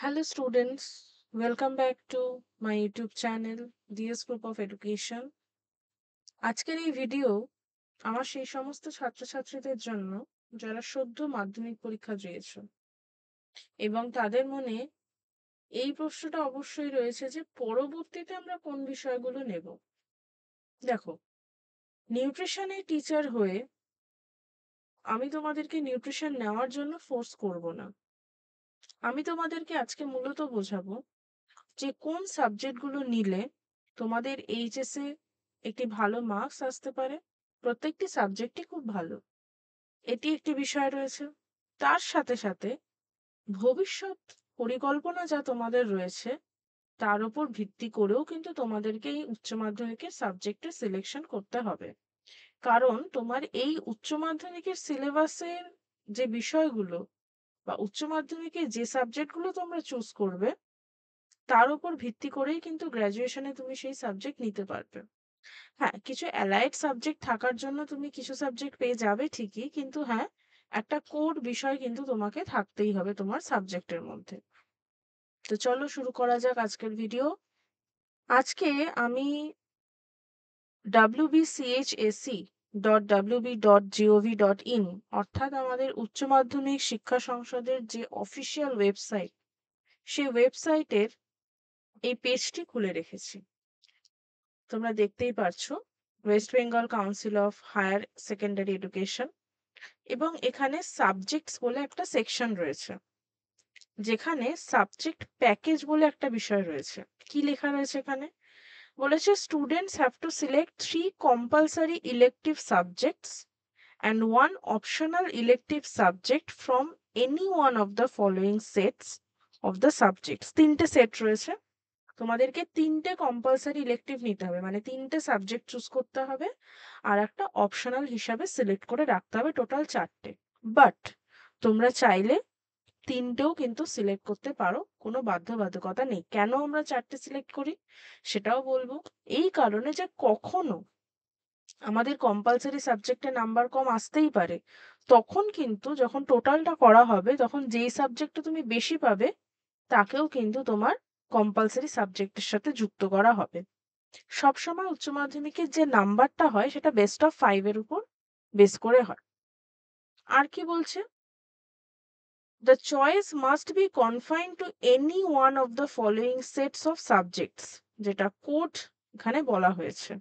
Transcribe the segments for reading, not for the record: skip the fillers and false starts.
Hello students, welcome back to my YouTube channel DS Group of Education. আজকের এই video আমার সেই সমস্ত ছাত্রছাত্রীদের জন্য যারা সদ্য মাধ্যমিক পরীক্ষা দিয়েছে এবং তাদের মনে এই প্রশ্নটা অবশ্যই রয়েছে যে পরবর্তীতে আমরা কোন বিষয়গুলো নেব। দেখো, নিউট্রিশনের টিচার হয়ে আমি তোমাদেরকে নিউট্রিশন নেওয়ার জন্য ফোর্স করব না। আমি তোমাদেরকে আজকে মূলত বোঝাবো যে কোন সাবজেক্টগুলো নিলে তোমাদের এইচএসে একটি ভালো মার্কস আসতে পারে। প্রত্যেকটি সাবজেক্টই খুব ভালো, এটি একটি বিষয় রয়েছে। তার সাথে সাথে ভবিষ্যৎ পরিকল্পনা যা তোমাদের রয়েছে তার উপর ভিত্তি করেও কিন্তু তোমাদেরকে এই উচ্চ মাধ্যমিকের সাবজেক্টে সিলেকশন করতে হবে। কারণ তোমার এই উচ্চ মাধ্যমিকের সিলেবাসের যে বিষয়গুলো বা উচ্চ মাধ্যমিকে যে সাবজেক্টগুলো তোমরা চুজ করবে তার উপর ভিত্তি করেই কিন্তু গ্র্যাজুয়েশনে তুমি সেই সাবজেক্ট নিতে পারবে। হ্যাঁ, কিছু অ্যালাইড সাবজেক্ট থাকার জন্য তুমি কিছু সাবজেক্ট পেয়ে যাবে ঠিকই, কিন্তু হ্যাঁ, একটা কোর বিষয় কিন্তু তোমাকে থাকতেই হবে তোমার সাবজেক্টের মধ্যে। তো চলো শুরু করা যাক আজকের ভিডিও। আজকে আমি wbchsc.wb.gov.in অর্থাৎ আমাদের উচ্চ মাধ্যমিক শিক্ষা সংসদের যে অফিসিয়াল ওয়েবসাইট, সেই ওয়েবসাইটের এই পেজটি খুলে রেখেছি। তোমরা দেখতেই পারছো, West Bengal Council of Higher Secondary Education, এবং এখানে সাবজেক্টস বলে একটা সেকশন রয়েছে, যেখানে সাবজেক্ট প্যাকেজ বলে একটা বিষয় রয়েছে। কি লেখা রয়েছে এখানে? বলেছে students have to select 3 compulsory elective subjects and 1 optional elective subject from any one of the following sets of the subjects. 3টে সেট রয়েছে, তোমাদেরকে 3টে কম্পালসারি ইলেকটিভ নিতে হবে, মানে 3টে সাবজেক্ট চুজ করতে হবে আর একটা অপশনাল হিসাবে সিলেক্ট করে রাখতে হবে, টোটাল 4টে। বাট তোমরা চাইলে 3টেও কিন্তু সিলেক্ট করতে পারো, কোনো বাধ্যবাধকতা নেই। কেন আমরা 4টে সিলেক্ট করি সেটাও বলবো। এই কারণে যে কখনো আমাদের কম্পালসারি সাবজেক্টে নাম্বার কম আসতেই পারে, তখন কিন্তু যখন টোটালটা করা হবে তখন যেই সাবজেক্টে তুমি বেশি পাবে তাকেও কিন্তু তোমার কম্পালসারি সাবজেক্টের সাথে যুক্ত করা হবে। সবসময় উচ্চ মাধ্যমিকের যে নাম্বারটা হয় সেটা বেস্ট অফ 5 এর উপর বেস করে হয়। আর কি বলছে? The choice must be confined to any one of the following sets of subjects, যেটা কোড এখানে বলা হয়েছে।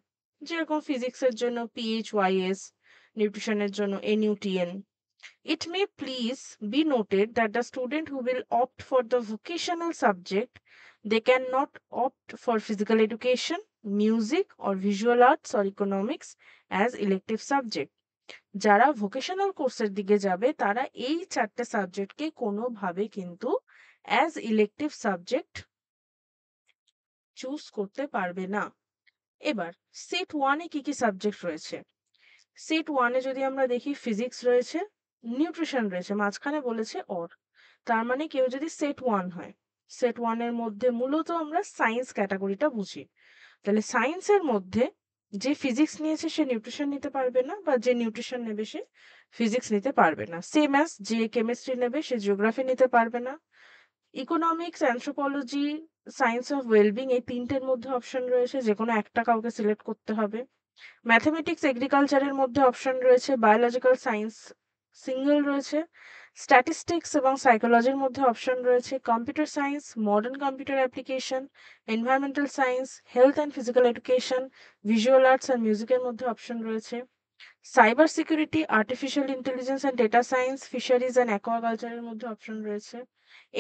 যেরকম ফিজিক্সের জন্য PHYS, নিউট্রিশনের জন্য NUTN. It may please be noted that the student who will opt for the vocational subject, they cannot opt for physical education, music or visual arts or economics as elective subject. যারা vocational কোর্সের দিকে যাবে তারা এই 4টে সাবজেক্টকে কোনোভাবে কিন্তু as elective subject choose করতে পারবে না। এবার সেট 1-এ কি কি সাবজেক্ট রয়েছে? সেট 1-এ যদি আমরা দেখি, ফিজিক্স রয়েছে, নিউট্রিশন রয়েছে, মাঝখানে বলেছে অর। তার মানে কেউ যদি সেট 1 হয়, সেট 1-এর মধ্যে মূলত আমরা সায়েন্স ক্যাটাগরিটা বুঝি। তাহলে সায়েন্সের মধ্যে যে ফিজিক্স নিয়েছে সে নিউট্রিশন নিতে পারবে না, বা যে নিউট্রিশন নেবে সে ফিজিক্স নিতে পারবে না। সেম অ্যাজ যে কেমিস্ট্রি নেবে সে জিওগ্রাফি নিতে পারবে না। Economics, anthropology, science of wellbeing, এই 3টের মধ্যে অপশন রয়েছে, যে কোনো একটা কাউকে সিলেক্ট করতে হবে। ম্যাথমেটিক্স, এগ্রিকালচারের মধ্যে অপশন রয়েছে, বায়োলজিক্যাল সায়েন্স সিঙ্গেল রয়েছে, স্ট্যাটিস্টিক্স এবং সাইকোলজির মধ্যে অপশন রয়েছে, computer science, modern computer application, environmental science, health and physical education, visual arts and মিউজিকের মধ্যে অপশন রয়েছে, cyber security, artificial intelligence and data science, fisheries and অ্যাকোয়াকালচারের মধ্যে অপশন রয়েছে।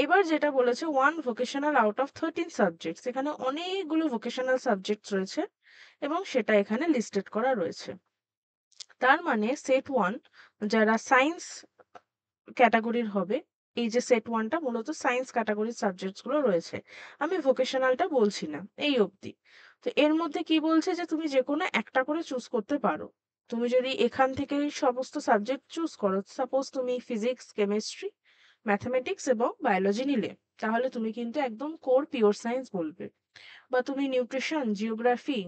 এবার যেটা বলেছে 1 ভোকেশনাল আউট অফ 13 সাবজেক্টস, এখানে অনেকগুলো ভোকেশনাল সাবজেক্টস রয়েছে এবং সেটা এখানে লিস্টেড করা রয়েছে। তার মানে সেট 1 যারা সায়েন্স ক্যাটাগরির হবে, এই যে সেট 1টা মূলত সায়েন্স ক্যাটাগরির সাবজেক্টস গুলো রয়েছে, আমি ভোকেশনালটা বলছি না এই অবধি। তো এর মধ্যে কি বলছে যে তুমি যে কোনো একটা করে চুজ করতে পারো। তুমি যদি এখান থেকে সমস্ত সাবজেক্ট চুজ করো, সাপোজ তুমি ফিজিক্স, কেমিস্ট্রি, ম্যাথমেটিক্স এবং বায়োলজি নিলে, তাহলে তুমি কিন্তু একদম কোর পিওর সায়েন্স বলবে। বা তুমি নিউট্রিশন, জিওগ্রাফি,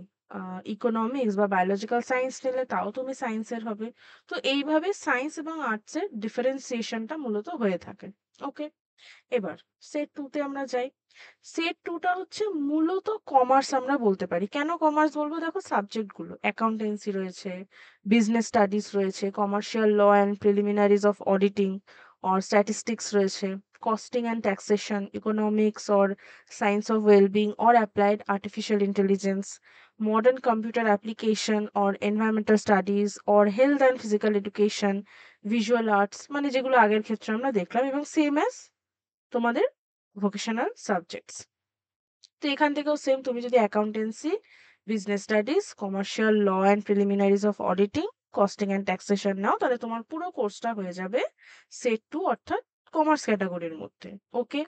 ইকোনমিক্স বা বায়োলজিক্যাল সায়েন্স নিলে তাও তুমি সায়েন্সের হবে। তো এইভাবে সায়েন্স এবং আর্টসের ডিফারেন্সিয়েশনটা মূলত হয়ে থাকে। ওকে, এবার সেট 2 তে আমরা যাই। সেট 2 টা হচ্ছে মূলত কমার্স আমরা বলতে পারি। কেন কমার্স বলবো? দেখো সাবজেক্ট গুলো অ্যাকাউন্টেন্সি রয়েছে, বিজনেস স্টাডিজ রয়েছে, commercial law and preliminaries of auditing or statistics রয়েছে, costing and taxation, economics or science of wellbeing or applied artificial intelligence, modern computer application or environmental studies or health and physical education, visual arts, মানে যেগুলো আগের ক্ষেত্রে আমরা দেখলাম, এবং same as তোমাদের vocational subjects. তো এখান থেকেও সেম, তুমি যদি accountancy, business studies, commercial law and preliminaries of auditing, costing and taxation নাও, তাহলে তোমার পুরো কোর্সটা হয়ে যাবে সেট 2, অর্থাৎ কমার্স ক্যাটাগরির মধ্যে। ওকে,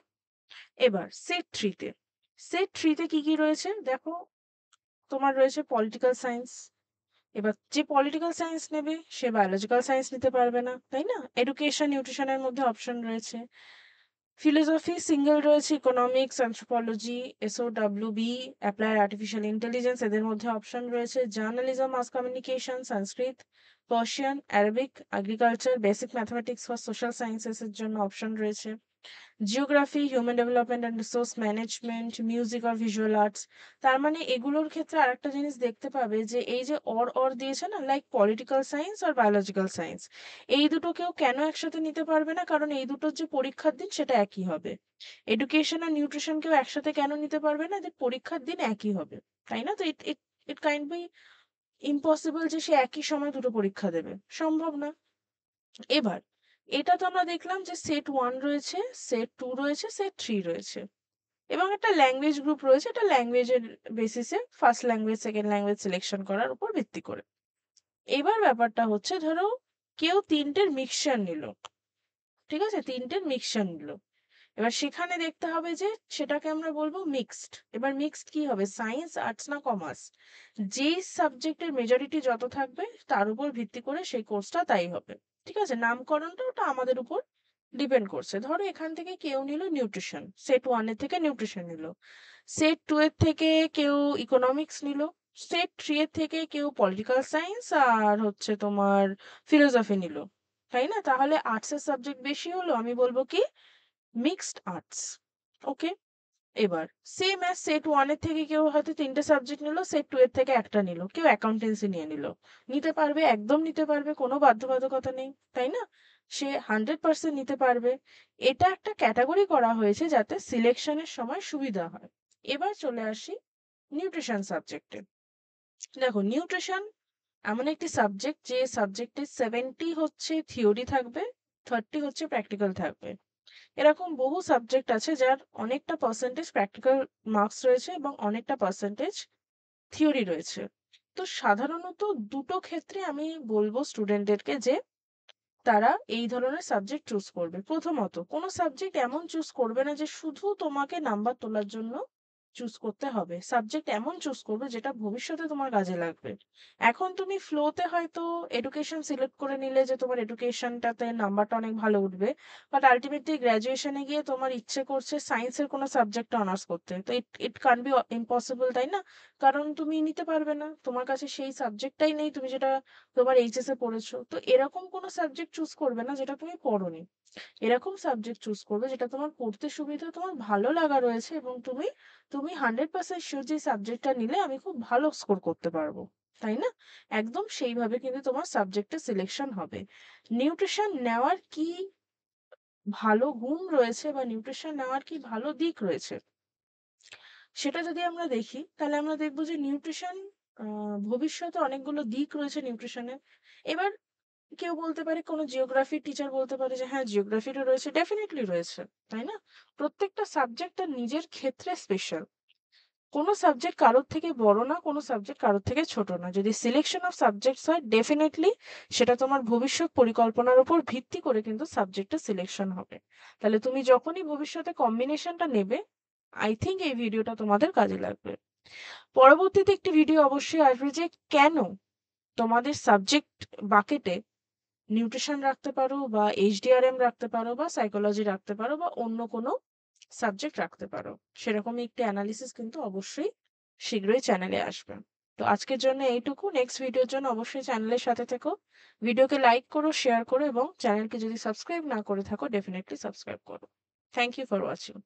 এবার সেট 3 তে। সেট 3 তে কি কি রয়েছে দেখো, তোমার রয়েছে পলিটিক্যাল সায়েন্স। এবার যে পলিটিক্যাল সায়েন্স নেবে সে বায়োলজিক্যাল সায়েন্স নিতে পারবে না, তাই না? এডুকেশন, নিউট্রিশনের মধ্যে অপশন রয়েছে। ফিলোসফি সিঙ্গেল রয়েছে, economics, anthropology, SOWB, applied artificial intelligence, এদের মধ্যে অপশন রয়েছে। Journalism, mass communication, Sanskrit, Persian, Arabic, agriculture, basic mathematics for social sciences এর জন্য অপশন রয়েছে। Geography, human development and resource management, music আর ভিজুয়াল আর্টস। তার মানে এগুলোর ক্ষেত্রে আরেকটা জিনিস দেখতে পাবে যে এই যে অর দিয়েছে না, লাইক পলিটিক্যাল সায়েন্স আর বায়োলজিক্যাল সায়েন্স, এই দুটোকেও কেন একসাথে নিতে পারবে না? কারণ এই দুটোর যে পরীক্ষার দিন সেটা একই হবে। এডুকেশন আর নিউট্রিশনকেও একসাথে কেন নিতে পারবে না? এদের পরীক্ষার দিন একই হবে, তাই না? তো ইট ইট ইট কাইন্ড বি ইম্পসিবল যে সে একই সময় দুটো পরীক্ষা দেবে, সম্ভব না। এবার এটা তো আমরা দেখলাম যে সেট 1 রয়েছে, সেট 2 রয়েছে, সেট 3 রয়েছে, এবং একটা ল্যাঙ্গুয়েজ গ্রুপ রয়েছে। এটা ল্যাঙ্গুয়েজের বেসিসে first language, second language selection করার উপর ভিত্তি করে। এবার ব্যাপারটা হচ্ছে, ধরো কেউ তিনটের মিক্সচার নিল, ঠিক আছে, তিনটের মিক্সচার নিল। এবার সেখানে দেখতে হবে যে সেটাকে আমরা বলবো মিক্সড। এবার মিক্সড কি হবে? সায়েন্স, আর্টস না কমার্স? যেই সাবজেক্টের মেজরিটি যত থাকবে তার উপর ভিত্তি করে সেই কোর্সটা তাই হবে, ঠিক আছে? নামকরণটা ওটা আমাদের উপর ডিপেন্ড করছে। ধরো এখান থেকে কেউ নিল নিউট্রিশন, সেট 1 এর থেকে নিউট্রিশন নিল, সেট 2 এর থেকে কেউ ইকোনমিক্স নিল, সেট 3 এর থেকে কেউ পলিটিক্যাল সায়েন্স আর হচ্ছে তোমার ফিলোসফি নিল, তাই না? তাহলে আর্টসের সাবজেক্ট বেশি হলো, আমি বলবো কি মিক্সড আর্টস। ওকে, এবার সেম অ্যাজ সেট 1 এর থেকে কেউ হয়তো তিনটে সাবজেক্ট নিল, সেট 2 এর থেকে একটা নিল, কেউ অ্যাকাউন্টেন্সি নিয়ে নিল, নিতে পারবে, একদম নিতে পারবে, কোনো বাধ্যবাধকতা নেই, তাই না? সে 100% নিতে পারবে। এটা একটা ক্যাটাগরি করা হয়েছে যাতে সিলেকশনের সময় সুবিধা হয়। এবার চলে আসি নিউট্রিশন সাবজেক্টে। দেখো নিউট্রিশন এমন একটি সাবজেক্ট যে সাবজেক্টে 70 হচ্ছে থিওরি থাকবে, 30 হচ্ছে প্র্যাকটিক্যাল থাকবে। এরকম বহু সাবজেক্ট আছে যার অনেকটা পার্সেন্টেজ প্র্যাকটিক্যাল মার্কস রয়েছে এবং অনেকটা পার্সেন্টেজ থিওরি রয়েছে। তো সাধারণত দুটো ক্ষেত্রে আমি বলবো স্টুডেন্টদেরকে যে তারা এই ধরনের সাবজেক্ট চুজ করবে। প্রথমত, কোনো সাবজেক্ট এমন চুজ করবে না যে শুধু তোমাকে নাম্বার তোলার জন্য চুজ করতে হবে। সাবজেক্ট এমন চুজ করবে যেটা ভবিষ্যতে তোমার কাজে লাগবে। এখন তুমি ফ্লোতে হয়তো এডুকেশন সিলেক্ট করে নিলে যে তোমার এডুকেশনটাতে নাম্বারটা অনেক ভালো উঠবে, বাট আলটিমেটলি গ্র্যাজুয়েশনে গিয়ে তোমার ইচ্ছে করছে সায়েন্সের কোনো সাবজেক্টে অনার্স করতে, তো ইট ইট কান বি ইম্পসিবল, তাই না? কারণ তুমি নিতে পারবে না, তোমার কাছে সেই সাবজেক্টটাই নেই তুমি যেটা তোমার এইচএস এ পড়েছো। তো এরকম কোনো সাবজেক্ট চুজ করবে না যেটা তুমি পড়োনি। এরকম সাবজেক্ট চুজ করবে যেটা তোমার পড়তে সুবিধা, তোমার ভালো লাগা রয়েছে, এবং তুমি তুমি 100% শিওর যে সাবজেক্টটা নিলে আমি খুব ভালো স্কোর করতে পারবো, তাই না? একদম সেইভাবে কিন্তু তোমার সাবজেক্টের সিলেকশন হবে। নিউট্রিশন নেওয়ার কি ভালো গুণ রয়েছে বা নিউট্রিশন নেওয়ার কি ভালো দিক রয়েছে সেটা যদি আমরা দেখি, তাহলে আমরা দেখবো যে নিউট্রিশন ভবিষ্যতে অনেকগুলো দিক রয়েছে নিউট্রিশনের। এবার কেউ বলতে পারে, কোনো জিওগ্রাফির টিচার বলতে পারে যে হ্যাঁ জিওগ্রাফিরও রয়েছে, ডেফিনেটলি রয়েছে, তাই না? প্রত্যেকটা সাবজেক্ট তার নিজের ক্ষেত্রে স্পেশাল। কোনো সাবজেক্ট কারোর থেকে বড় না, কোনো সাবজেক্ট কারোর থেকে ছোট না। যদি সিলেকশন অফ সাবজেক্টস হয়, ডেফিনেটলি সেটা তোমার ভবিষ্যৎ পরিকল্পনার উপর ভিত্তি করে কিন্তু সাবজেক্টের সিলেকশন হবে। তাহলে তুমি যখনই ভবিষ্যতে কম্বিনেশনটা নেবে, আই থিঙ্ক এই ভিডিওটা তোমাদের কাজে লাগবে। পরবর্তীতে একটি ভিডিও অবশ্যই আসবে যে কেন তোমাদের সাবজেক্ট বাকেটে নিউট্রিশন রাখতে পারো বা এইচডিআরএম রাখতে পারো বা সাইকোলজি রাখতে পারো বা অন্য কোনো সাবজেক্ট রাখতে পারো। সেরকমই একটি অ্যানালিসিস কিন্তু অবশ্যই শীঘ্রই চ্যানেলে আসবে। তো আজকের জন্য এইটুকু। নেক্সট ভিডিওর জন্য অবশ্যই চ্যানেলের সাথে থেকো। ভিডিওকে লাইক করো, শেয়ার করো, এবং চ্যানেলকে যদি সাবস্ক্রাইব না করে থাকো ডেফিনেটলি সাবস্ক্রাইব করো। Thank you for watching.